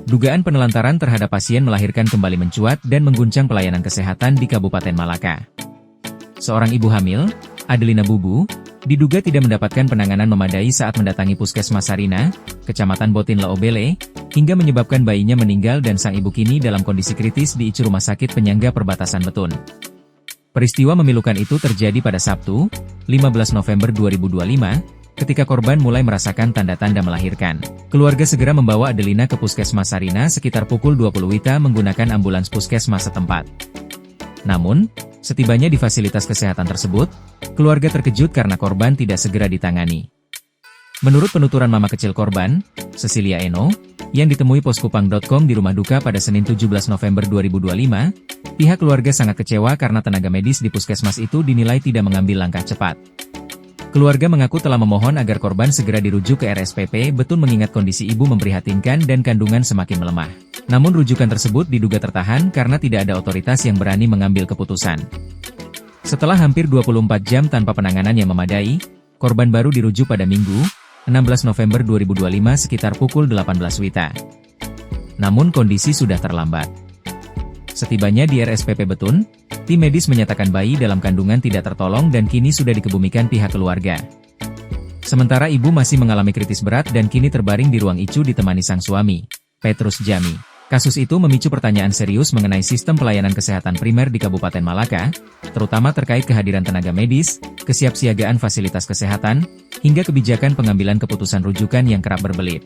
Dugaan penelantaran terhadap pasien melahirkan kembali mencuat dan mengguncang pelayanan kesehatan di Kabupaten Malaka. Seorang ibu hamil, Adelina Bubu, diduga tidak mendapatkan penanganan memadai saat mendatangi Puskesmas Sarina, Kecamatan Botin Laobele, hingga menyebabkan bayinya meninggal dan sang ibu kini dalam kondisi kritis di ICU Rumah Sakit Penyangga Perbatasan Betun. Peristiwa memilukan itu terjadi pada Sabtu, 15 November 2025, ketika korban mulai merasakan tanda-tanda melahirkan. Keluarga segera membawa Adelina ke Puskesmas Sarina sekitar pukul 20 WITA menggunakan ambulans puskesmas setempat. Namun, setibanya di fasilitas kesehatan tersebut, keluarga terkejut karena korban tidak segera ditangani. Menurut penuturan mama kecil korban, Cecilia Eno, yang ditemui poskupang.com di rumah duka pada Senin 17 November 2025, pihak keluarga sangat kecewa karena tenaga medis di puskesmas itu dinilai tidak mengambil langkah cepat. Keluarga mengaku telah memohon agar korban segera dirujuk ke RSPP Betun mengingat kondisi ibu memprihatinkan dan kandungan semakin melemah. Namun rujukan tersebut diduga tertahan karena tidak ada otoritas yang berani mengambil keputusan. Setelah hampir 24 jam tanpa penanganan yang memadai, korban baru dirujuk pada Minggu, 16 November 2025 sekitar pukul 18 WITA. Namun kondisi sudah terlambat. Setibanya di RSPP Betun, tim medis menyatakan bayi dalam kandungan tidak tertolong dan kini sudah dikebumikan pihak keluarga. Sementara ibu masih mengalami kritis berat dan kini terbaring di ruang ICU ditemani sang suami, Petrus Jami. Kasus itu memicu pertanyaan serius mengenai sistem pelayanan kesehatan primer di Kabupaten Malaka, terutama terkait kehadiran tenaga medis, kesiapsiagaan fasilitas kesehatan, hingga kebijakan pengambilan keputusan rujukan yang kerap berbelit.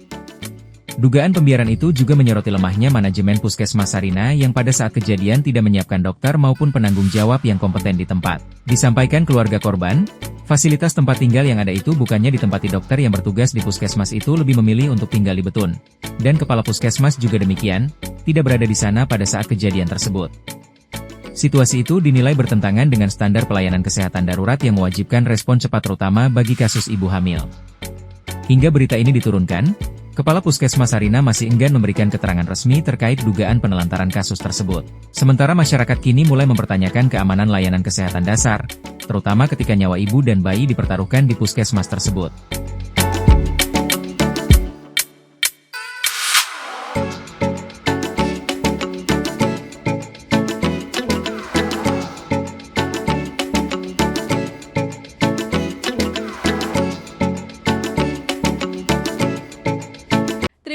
Dugaan pembiaran itu juga menyoroti lemahnya manajemen Puskesmas Sarina yang pada saat kejadian tidak menyiapkan dokter maupun penanggung jawab yang kompeten di tempat. Disampaikan keluarga korban, fasilitas tempat tinggal yang ada itu bukannya ditempati dokter yang bertugas di puskesmas itu lebih memilih untuk tinggal di Betun. Dan kepala puskesmas juga demikian, tidak berada di sana pada saat kejadian tersebut. Situasi itu dinilai bertentangan dengan standar pelayanan kesehatan darurat yang mewajibkan respon cepat terutama bagi kasus ibu hamil. Hingga berita ini diturunkan, Kepala Puskesmas Sarina masih enggan memberikan keterangan resmi terkait dugaan penelantaran kasus tersebut. Sementara masyarakat kini mulai mempertanyakan keamanan layanan kesehatan dasar, terutama ketika nyawa ibu dan bayi dipertaruhkan di puskesmas tersebut.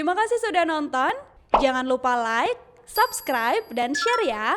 Terima kasih sudah nonton, jangan lupa like, subscribe, dan share ya!